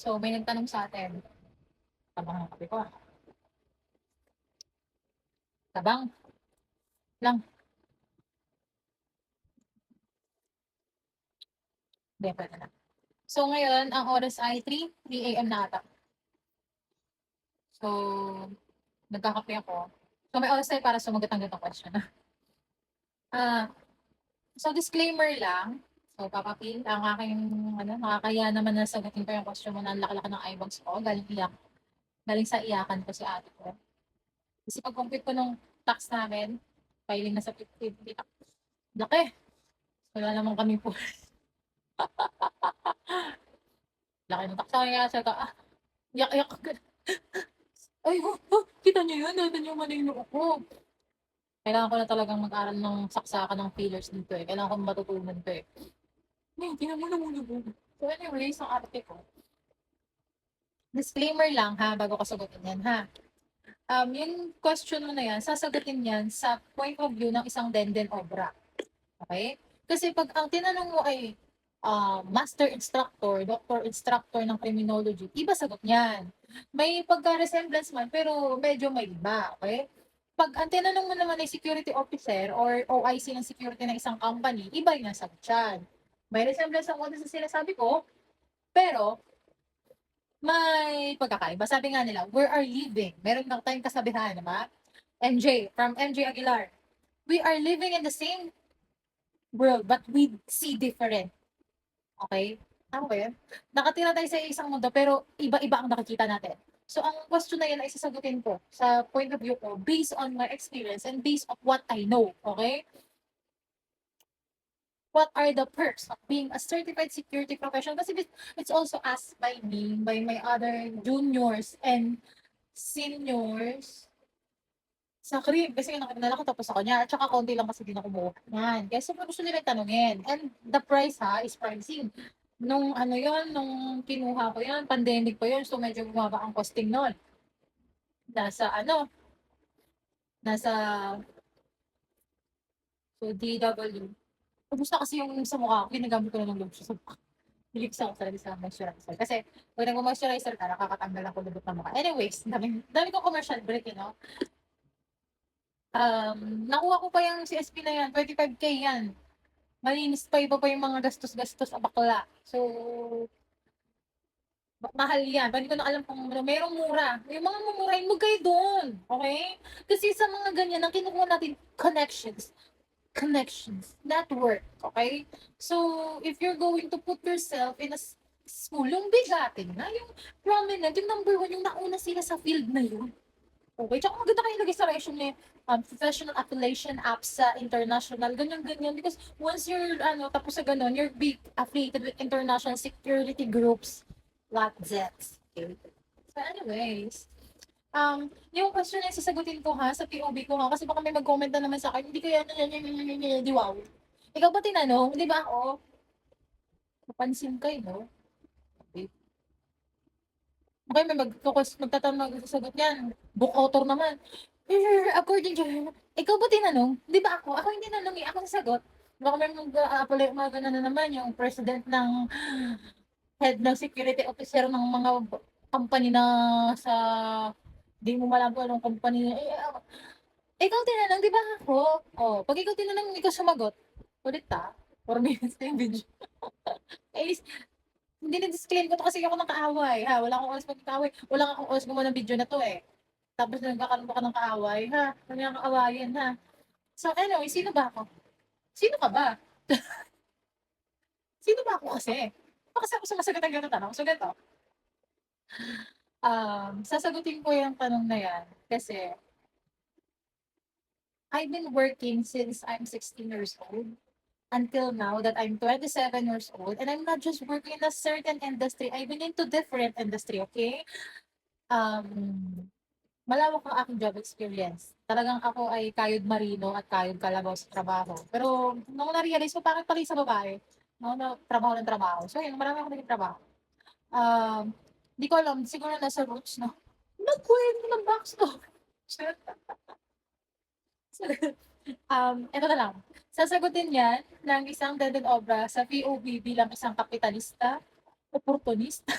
So, may nagtanong sa atin, tabang ng kape ko, tabang lang, hindi, pwede na. So, ngayon, ang oras ay 3 AM na ata. So, nagkakape ako. So, may oras tayo para sumagot ng ganitong question. Ah, so disclaimer lang. So, papapil, ang aking, nakakaya naman na sagutin ko yung question mo na ang laki-laki ng eyebags ko. Galing sa iyakan ko si ate ko. Kasi pag-compute ko nung tax namin, filing na sa 50. Laki. Wala naman kami po. Laki ng tax. Kaya sabi ko, yak-yak. Ay, kita niyo yun, natin yung mali noo ko. Kailangan ko na talagang mag-aral ng saksakan ng fillers dito eh. Kailangan ko matutunan to eh. Hindi naman namulubog. So anyways, ang arte ko. Disclaimer lang ha, bago ko sagutin yan ha. Yung question mo na yan, sasagutin yan sa point of view ng isang denden obra. Okay? Kasi pag ang tinanong mo ay master instructor, doctor instructor ng criminology, iba sagot niyan. May pagka-resemblance man, pero medyo may iba. Okay? Pag ang tinanong mo naman ay security officer or OIC ng security ng isang company, iba yung nasagot dyan. May resemblance ang konti sa sinasabi ko, pero may pagkakaiba. Sabi nga nila, we are living. Meron lang tayong kasabihan, diba? MJ, from MJ Aguilar. We are living in the same world, but we see different. Okay? Tama ba yun? Nakatira tayo sa isang mundo, pero iba-iba ang nakikita natin. So, ang question na yan ay sasagutin ko sa point of view ko based on my experience and based on what I know. Okay? What are the perks of being a certified security professional? Kasi it's also asked by me, by my other juniors and seniors sa crib. Kasi nakilala ko tapos ako niya. At saka konti lang kasi din ako kumuha. Yan. Kaya sa gusto nila tanungin. And the price ha, is pricing. Nung ano yon nung kinuha ko yan, pandemic pa yun. So medyo bumaba ang costing nun. Nasa ano, nasa so DW. Kumusta kasi yung sa mukha ko, ginagamit ko na ng lotion sa mukha. Hilig ako talaga sa moisturizer. Kasi pag nag-moisturizer ka, nakakatanggal ako lubot ng mukha. Anyways, dami ko commercial break, you know? Nakuha ko pa yung CSP na yan, 25K yan. Malinis pa, iba pa yung mga gastos-gastos sa bakla. So, mahal yan. Hindi ko na alam kung merong mura. Yung mga mumurahin mo kayo doon. Okay? Kasi sa mga ganyan, ang kinukuha natin, connections, network. Okay? So, if you're going to put yourself in a school, yung bigatin na, yung prominent, yung number one, yung nauna sila sa field na yun. Okay, tsaka maganda kayo ilagay sa resume, professional affiliation apps sa international, ganyan-ganyan. Because once you're, tapos sa ganun, you're big affiliated with international security groups, like that. Okay. So anyways, yung question na sasagutin ko ha, sa POV ko ha, kasi baka may mag-comment na naman sa akin, hindi ko yan, di wow. Ikaw ba tinanong? Di ba ako? Napansin kayo, no? Okay. Okay, may magtatanong, sasagot yan. Book author naman. According to her, ikaw ba tinanong? Di ba ako? Ako hindi tinanong eh. Ako sasagot. Baka may mag-apply mga ganun na naman yung president ng head ng security officer ng mga company na sa di mo malam kung anong company. Ikaw tinanong, di ba ako? Oh, pag ikaw tinanong, ikaw sumagot. Ulit ta. 4 minutes na yung video. Eh, hindi na-disclaim ko to kasi ako ng kaaway. Ha? Wala akong oras magkaaway. Wala akong oras gumawa ng video na to eh. Tapos nagkakaroon ka ng kaaway, ha? Ano yung kaawayan, ha? So, anyway, sino ba ako? Sino ka ba? Sino ba ako kasi? Kasi ako sumasagot ng ganito tanong. So, ganito. Sasagutin ko yung tanong na yan kasi I've been working since I'm 16 years old until now that I'm 27 years old and I'm not just working in a certain industry. I've been into different industry, okay? Um, Malawak ang aking job experience. Talagang ako ay kayod marino at kayod kalabaw sa trabaho. Pero nung na-realize ko, bakit pala sa babae? No, na trabaho ng trabaho. So yun, marami akong naging trabaho. Um, Di ko alam, siguro nasa roots, no? Nagkwento ng backstory. Ito na lang. Sasagutin niya ng isang dead obra sa POV bilang isang kapitalista, oportunista,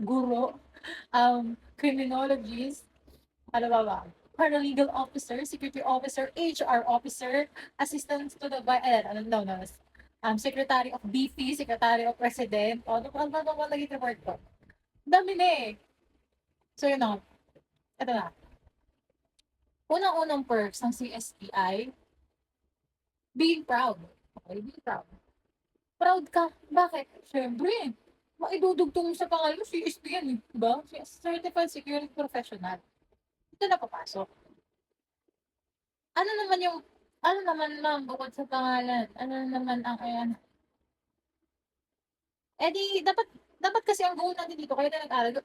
guro, criminologist, ano ba? Paralegal officer, security officer, HR officer, assistant to the ano daw, no, secretary of BP, secretary of president, o, ano ba naging report ko? Dami na eh. So, yun na, ito na. Unang-unang perks ng CSTI, being proud. Okay, being proud. Proud ka. Bakit? Siyempre, maidudugtong mo sa pangalan mo, CSP yan eh. Diba? Certified Security Professional. Ito na papasok. Ano naman yung, ano naman ma'am, bukod sa pangalan, ano naman ang, ayan, di, dapat kasi ang goal natin dito, kaya tayo nag-aral,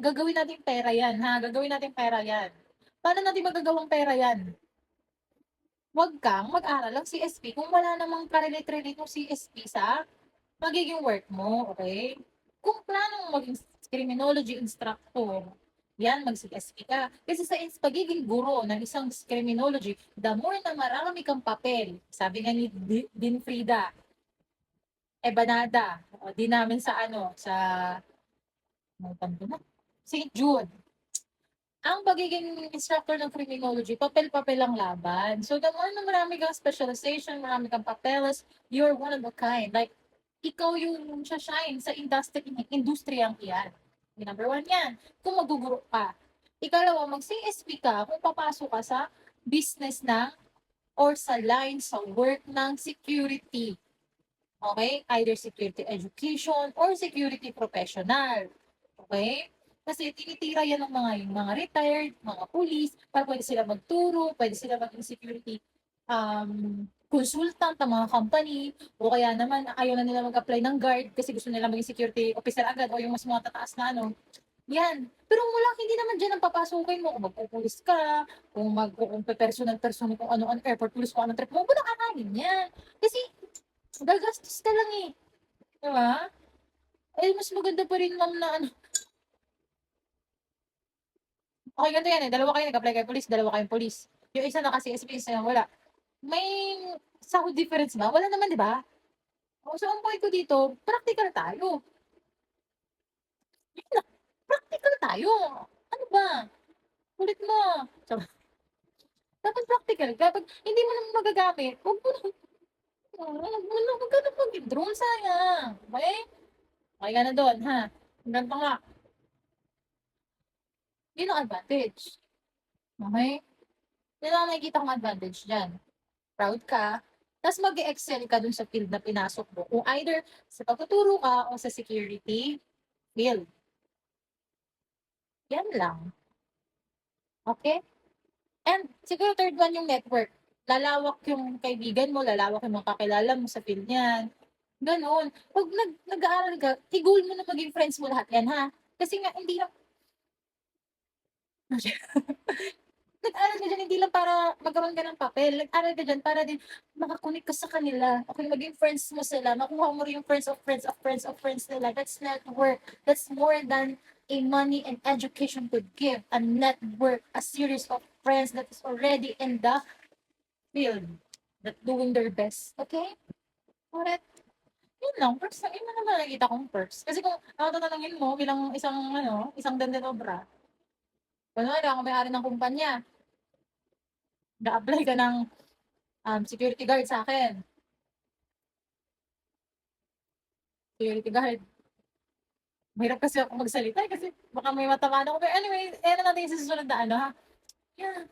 gagawin natin pera yan, ha? Gagawin natin pera yan. Paano natin magagawang pera yan? Huwag kang mag-aral ng CSP kung wala namang karelate-relate ng CSP sa magiging work mo, okay? Kung plano mong maging criminology instructor, yan, mag-CSP ka. Kasi sa pagiging guro ng isang criminology, the more na marami kang papel, sabi nga ni Dean Frida, Ebanada, o di namin sa ano, sa, na, St. Jude, ang pagiging instructor ng criminology, papel-papel ang laban. So, the more na marami kang specialization, marami kang papeles, you're one of a kind. Like, ikaw yung shine sa industriyang iyan. Yung number one yan. Kung maguguro ka. Ikalawa, mag-CSP ka kung papasok ka sa business na or sa line sa work ng security. Okay? Either security education or security professional. Okay? Kasi tinitira yan ng yung mga retired, mga police, para pwede sila magturo, pwede sila maging security consultant ng mga company, o kaya naman ayaw na nila mag-apply ng guard kasi gusto nila maging security officer agad o yung mas mga tataas na ano. Yan. Pero mula hindi naman dyan ang papasukin mo kung magpupulis ka, kung personal kung ano ang airport police, kung anong trip mo, walang akanin yan. Kasi gagastos ka lang eh. Diba? Eh, mas maganda pa rin ma'am na ano, okay, ganito yan eh. Dalawa kayo nag-apply kay police, dalawa kayong police. Yung isa naka-CSP, isa na wala. May sahod difference ba? Wala naman, di ba? So, ang point ko dito, practical tayo. Practical tayo. Ano ba? Kulit mo. So, dapat practical. Dapat, hindi mo naman magagamit. Huwag ka na mag-drone, sayang. Okay? Okay ka na doon, ha? Ganito nga. Yun ang advantage. Okay? Yun ang nakikita kong advantage dyan. Proud ka, tapos mag-excel ka dun sa field na pinasok mo. Kung either sa pagtuturo ka o sa security field. Yan lang. Okay? And siguro third one yung network. Lalawak yung kaibigan mo, lalawak yung mga kakilala mo sa field niyan. Ganon. Pag nag-aaral ka, i-goal mo na maging friends mo lahat yan, ha? Kasi nga, hindi na, nag-aral ka dyan hindi lang para magkaroon ka ng papel. Nag-aral ka dyan para din makakunik ka sa kanila. Okay, maging friends mo sila. Makuha mo rin yung friends of friends of friends of friends nila. That's network. That's more than a money and education could give. A network, a series of friends that is already in the field that doing their best. Okay? Alright. Yun lang. Perks lang. Yun na naman nakikita kong perks. Kasi kung ako tatanungin mo bilang isang, ano, isang dandetobra, kung ano, ako may-ari ng kumpanya, na-apply ka ng security guard sa akin. Security guard. Mahirap kasi ako magsalita kasi baka may matamaan ako. Pero anyway, na natin yung susunod na ano ha. Yeah.